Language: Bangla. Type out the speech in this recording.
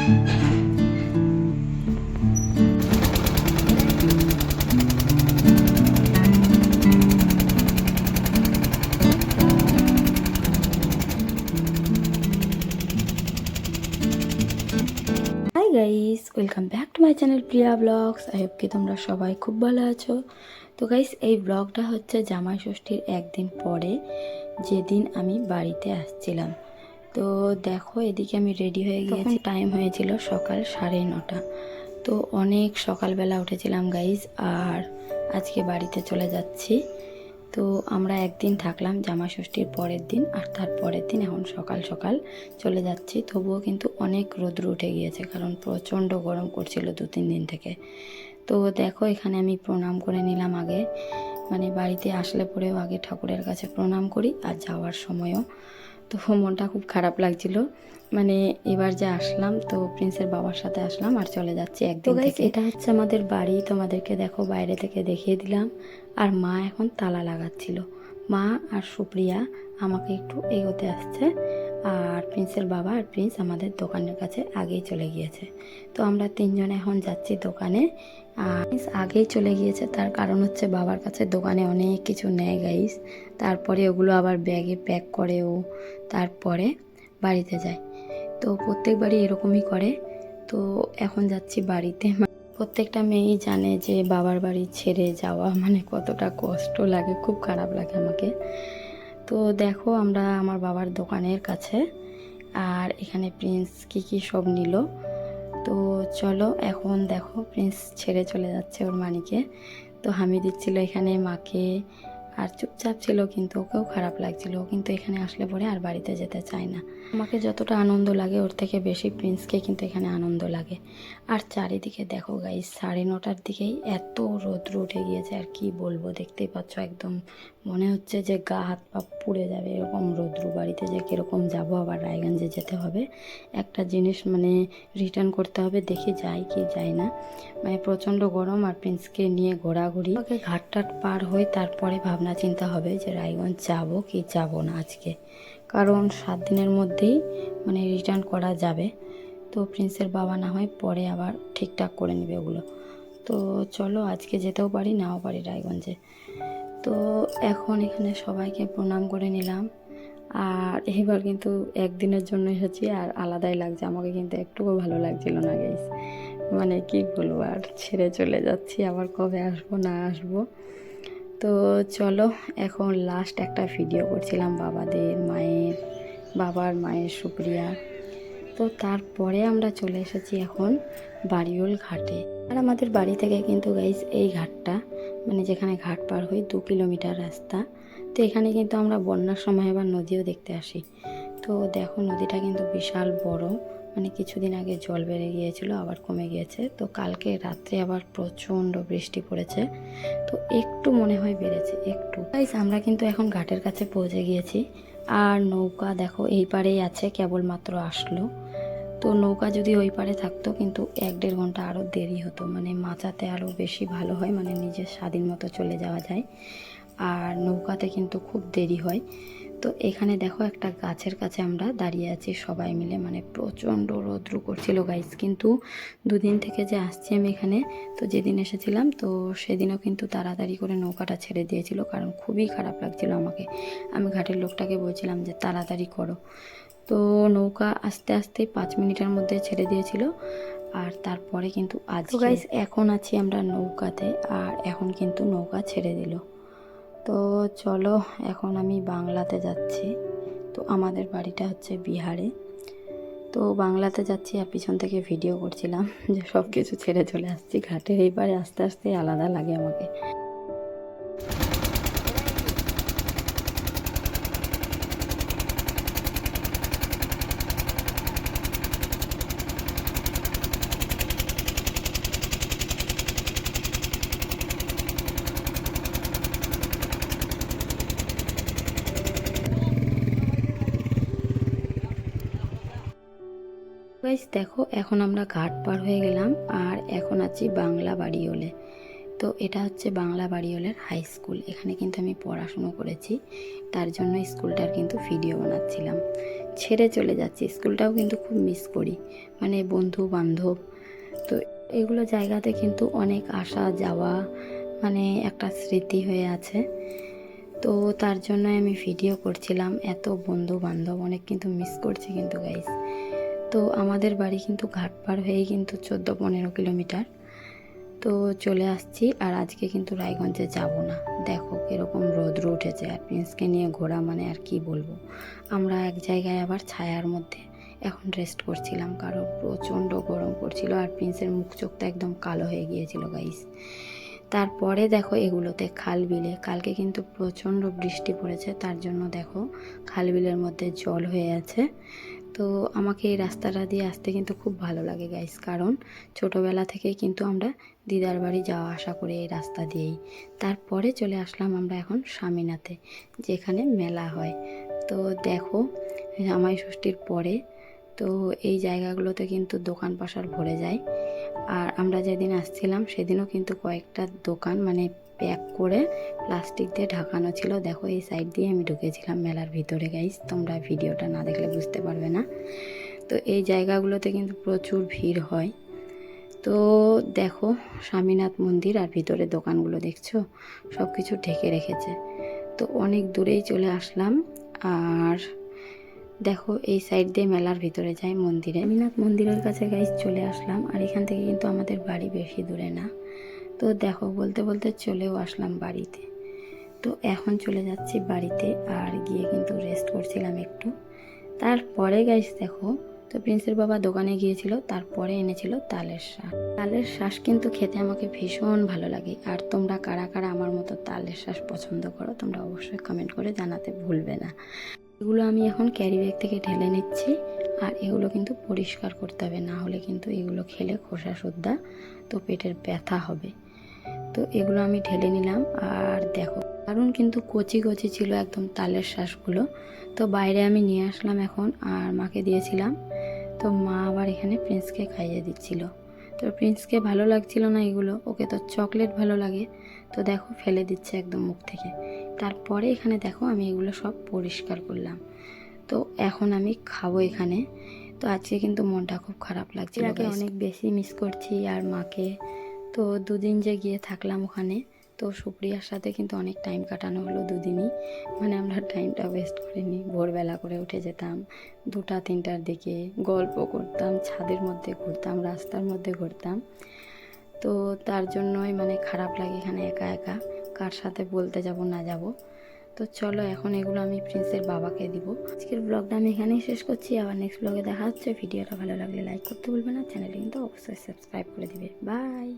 High guys, welcome back to my channel Priya blogs. I hope কি তোমরা সবাই খুব ভালো আছো। তো গাইস, এই ব্লগটা হচ্ছে জামাই ষষ্ঠীর একদিন পরে, যেদিন আমি বাড়িতে আসছিলাম। তো দেখো, এদিকে আমি রেডি হয়ে গিয়েছি। টাইম হয়েছিল সকাল 9:30। তো অনেক সকালবেলা উঠেছিলাম গাইস, আর আজকে বাড়িতে চলে যাচ্ছি। তো আমরা একদিন থাকলাম জামা ষষ্ঠীর পরের দিন, আর তার পরের দিন এখন সকাল সকাল চলে যাচ্ছি। তবুও কিন্তু অনেক রোদ্র উঠে গিয়েছে, কারণ প্রচণ্ড গরম করছিল 2-3 দিন থেকে। তো দেখো, এখানে আমি প্রণাম করে নিলাম আগে, মানে বাড়িতে আসলে পরেও আগে ঠাকুরের কাছে প্রণাম করি, আর যাওয়ার সময়ও। তো মনটা খুব খারাপ লাগছিল, মানে এবার যে আসলাম, তো প্রিন্সের বাবার সাথে আসলাম আর চলে যাচ্ছি একদিন থেকে। এটা হচ্ছে আমাদের বাড়ি, তোমাদেরকে দেখো বাইরে থেকে দেখিয়ে দিলাম। আর মা এখন তালা লাগাচ্ছিল। মা আর সুপ্রিয়া আমাকে একটু এগোতে আসছে, আর প্রিন্সের বাবা আর প্রিন্স আমাদের দোকানের কাছে আগেই চলে গিয়েছে। তো আমরা 3 জন এখন যাচ্ছি দোকানে। আর প্রিন্স আগেই চলে গিয়েছে, তার কারণ হচ্ছে বাবার কাছে দোকানে অনেক কিছু নেয় গাইস, তারপরে ওগুলো আবার ব্যাগে প্যাক করে ও, তারপরে বাড়িতে যায়। তো প্রত্যেকবারই এরকমই করে। তো এখন যাচ্ছি বাড়িতে। প্রত্যেকটা মেয়েই জানে যে বাবার বাড়ি ছেড়ে যাওয়া মানে কতটা কষ্ট লাগে, খুব খারাপ লাগে আমাকে। তো দেখো, আমরা আমার বাবার দোকানের কাছে, আর এখানে প্রিন্স কি সব নিল। তো চলো, এখন দেখো প্রিন্স ছেড়ে চলে যাচ্ছে ওর মানিকে। তো হামি দিচ্ছিল এখানে মাকে, আর চুপচাপ ছিল, কিন্তু ওকেও খারাপ লাগছিল। ও কিন্তু এখানে আসলে পরে আর বাড়িতে যেতে চায় না। আমাকে যতটা আনন্দ লাগে, ওর থেকে বেশি প্রিন্সকে কিন্তু এখানে আনন্দ লাগে। আর চারিদিকে দেখো গাইস, 9:30টার দিকেই এত রৌদ্র উঠে গিয়েছে, আর কি বলবো, দেখতেই পাচ্ছ একদম মনে হচ্ছে যে গা হাত পা পুড়ে যাবে, এরকম রৌদ্র। বাড়িতে যে কীরকম যাবো, আবার রায়গঞ্জে যেতে হবে, একটা জিনিস মানে রিটার্ন করতে হবে, দেখি যাই কি যাই না। মানে প্রচণ্ড গরম, আর প্রিন্সকে নিয়ে ঘোরাঘুরি। ওকে ঘাটটাট পার হয়ে তারপরে ভাবনা চিন্তা হবে যে রায়গঞ্জ যাব কি যাব না আজকে, কারণ 7 দিনের মধ্যেই মানে রিটার্ন করা যাবে। তো প্রিন্সের বাবা না হয় পরে আবার ঠিকঠাক করে নেবে ওগুলো। তো চলো, আজকে যেতেও পারি নাও পারি রায়গঞ্জে। তো এখন এখানে সবাইকে প্রণাম করে নিলাম। আর এবার কিন্তু একদিনের জন্য এসেছি, আর আলাদাই লাগছে আমাকে, কিন্তু একটুও ভালো লাগছিল না গাইস। মানে কি বলবো, আর ছেড়ে চলে যাচ্ছি, আবার কবে আসবো না আসবো। তো চলো, এখন লাস্ট একটা ভিডিও করছিলাম বাবার মায়ের সুপ্রিয়া। তো তারপরে আমরা চলে এসেছি এখন বাড়িওল ঘাটে। আর আমাদের বাড়ি থেকে কিন্তু গাইস এই ঘাটটা, মানে যেখানে ঘাট পার হই, 2 কিলোমিটার রাস্তা। তো এখানে কিন্তু আমরা বন্যার সময় আবার নদীও দেখতে আসি। তো দেখো, নদীটা কিন্তু বিশাল বড়, মানে কিছুদিন আগে জল বেড়ে গিয়েছিল, আবার কমে গিয়েছে। তো কালকে রাত্রে আবার প্রচণ্ড বৃষ্টি পড়েছে, তো একটু মনে হয় বেড়েছে একটু। গাইস, আমরা কিন্তু এখন ঘাটের কাছে পৌঁছে গিয়েছি। আর নৌকা দেখো এই পারেই আছে, কেবলমাত্র আসলো। তো নৌকা যদি ওই পারে থাকতো, কিন্তু 1-1.5 ঘন্টা আরও দেরি হতো, মানে মাচাতে আরও বেশি ভালো হয়, মানে নিজের স্বাধীন মতো চলে যাওয়া যায়। আর নৌকাতে কিন্তু খুব দেরি হয়। তো এখানে দেখো, একটা গাছের কাছে আমরা দাঁড়িয়ে আছি সবাই মিলে, মানে প্রচণ্ড রৌদ্র করছিল গাইস। কিন্তু 2 দিন থেকে যে আসছি আমি এখানে, তো যেদিন এসেছিলাম তো সেদিনও কিন্তু তাড়াতাড়ি করে নৌকাটা ছেড়ে দিয়েছিল, কারণ খুবই খারাপ লাগছিল আমাকে। আমি ঘাটের লোকটাকে বলছিলাম যে তাড়াতাড়ি করো। তো নৌকা আস্তে আস্তে 5 মিনিটের মধ্যে ছেড়ে দিয়েছিল। আর তারপরে কিন্তু আজ গাইস এখন আছি আমরা নৌকাতে, আর এখন কিন্তু নৌকা ছেড়ে দিল। তো চলো, এখন আমি বাংলাতে যাচ্ছি। তো আমাদের বাড়িটা হচ্ছে বিহারে। তো বাংলাতে যাচ্ছি, আর পিছন থেকে ভিডিও করছিলাম যে সব কিছু ছেড়ে চলে আসছি ঘাটের এইবারে। আস্তে আস্তে আলাদা লাগে আমাকে। গাইস দেখো, এখন আমরা ঘাট পার হয়ে গেলাম, আর এখন আছি বাংলা বাড়িওলে। তো এটা হচ্ছে বাংলা বাড়িওলের হাই স্কুল। এখানে কিন্তু আমি পড়াশুনো করেছি, তার জন্য স্কুলটার কিন্তু ভিডিও বানাচ্ছিলাম। ছেড়ে চলে যাচ্ছি, স্কুলটাও কিন্তু খুব মিস করি, মানে বন্ধু বান্ধব। তো এগুলো জায়গাতে কিন্তু অনেক আসা যাওয়া, মানে একটা স্মৃতি হয়ে আছে। তো তার জন্য আমি ভিডিও করছিলাম, এত বন্ধু বান্ধব অনেক কিন্তু মিস করছি কিন্তু গাইস। তো আমাদের বাড়ি কিন্তু ঘাটপাড় হয়েই কিন্তু 14-15 কিলোমিটার। তো চলে আসছি, আর আজকে কিন্তু রায়গঞ্জে যাব না। দেখো এরকম রৌদ্র উঠেছে, আর প্রিন্সকে নিয়ে ঘোরা মানে আর কি বলবো। আমরা এক জায়গায় আবার ছায়ার মধ্যে এখন রেস্ট করছিলাম, কারণ প্রচণ্ড গরম পড়ছিল, আর প্রিন্সের মুখ চোখটা একদম কালো হয়ে গিয়েছিল গাইস। তারপরে দেখো এগুলোতে খাল বিলে কালকে কিন্তু প্রচণ্ড বৃষ্টি পড়েছে, তার জন্য দেখো খাল বিলের মধ্যে জল হয়ে আছে। তো আমাকে এই রাস্তাটা দিয়ে আসতে কিন্তু খুব ভালো লাগে গাইস, কারণ ছোটোবেলা থেকেই কিন্তু আমরা দিদার বাড়ি যাওয়া আসা করে এই রাস্তা দিয়েই। তারপরে চলে আসলাম আমরা এখন স্বামীনাথে, যেখানে মেলা হয়। তো দেখো জামাই ষষ্ঠীর পরে তো এই জায়গাগুলোতে কিন্তু দোকান পাশার ভরে যায়। আর আমরা যেদিন আসছিলাম সেদিনও কিন্তু কয়েকটা দোকান মানে প্যাক করে প্লাস্টিক দিয়ে ঢাকানো ছিল। দেখো এই সাইড দিয়ে আমি ঢুকেছিলাম মেলার ভিতরে গাইস, তোমরা ভিডিওটা না দেখলে বুঝতে পারবে না। তো এই জায়গাগুলোতে কিন্তু প্রচুর ভিড় হয়। তো দেখো স্বামীনাথ মন্দির, আর ভিতরে দোকানগুলো দেখছো সব কিছু ঢেকে রেখেছে। তো অনেক দূরেই চলে আসলাম, আর দেখো এই সাইড দিয়ে মেলার ভিতরে যাই মন্দিরে, স্বামীনাথ মন্দিরের কাছে গাইস চলে আসলাম। আর এখান থেকে কিন্তু আমাদের বাড়ি বেশি দূরে না। তো দেখো বলতে বলতে চলেও আসলাম বাড়িতে। তো এখন চলে যাচ্ছি বাড়িতে, আর গিয়ে কিন্তু রেস্ট করছিলাম একটু। তারপরে গাইস দেখো, তো প্রিন্সের বাবা দোকানে গিয়েছিল, তারপরে এনেছিল তালের শাঁস। তালের শাঁস কিন্তু খেতে আমাকে ভীষণ ভালো লাগে। আর তোমরা কারা কারা আমার মতো তালের শাঁস পছন্দ করো তোমরা অবশ্যই কমেন্ট করে জানাতে ভুলবে না। এগুলো আমি এখন ক্যারি ব্যাগ থেকে ঢেলে নিচ্ছি, আর এগুলো কিন্তু পরিষ্কার করতে হবে, না হলে কিন্তু এগুলো খেলে খোসা সুদ্ধা তো পেটের ব্যথা হবে। তো এগুলো আমি ঢেলে নিলাম। আর দেখো কারণ কিন্তু কচি কচি ছিল একদম তালের শাঁসগুলো। তো বাইরে আমি নিয়ে আসলাম এখন, আর মাকে দিয়েছিলাম। তো মা আবার এখানে প্রিন্সকে খাইয়ে দিচ্ছিল। তো প্রিন্সকে ভালো লাগছিল না এগুলো, ওকে তো চকলেট ভালো লাগে। তো দেখো ফেলে দিচ্ছে একদম মুখ থেকে। তারপরে এখানে দেখো আমি এগুলো সব পরিষ্কার করলাম। তো এখন আমি খাবো এখানে। তো আজকে কিন্তু মনটা খুব খারাপ লাগছিল, অনেক বেশি মিস করছি আর মাকে। তো দুদিন যে গিয়ে থাকলাম ওখানে, তো সুপ্রিয়ার সাথে কিন্তু অনেক টাইম কাটানো হলো দুদিনই। মানে আমরা টাইমটা ওয়েস্ট করিনি, ভোরবেলা করে উঠে যেতাম 2টা-3টার দিকে, গল্প করতাম, ছাদের মধ্যে ঘুরতাম, রাস্তার মধ্যে ঘুরতাম। তো তার জন্যই মানে খারাপ লাগে এখানে একা একা, কার সাথে বলতে যাব না যাব। তো চলো এখন এগুলো আমি প্রিন্সের বাবাকে দিব। আজকের ব্লগটা আমি এখানেই শেষ করছি, আবার নেক্সট ব্লগে দেখা হচ্ছে। ভিডিওটা ভালো লাগলে লাইক করতে ভুলবে না, চ্যানেলে কিন্তু অবশ্যই সাবস্ক্রাইব করে দিবে। বাই।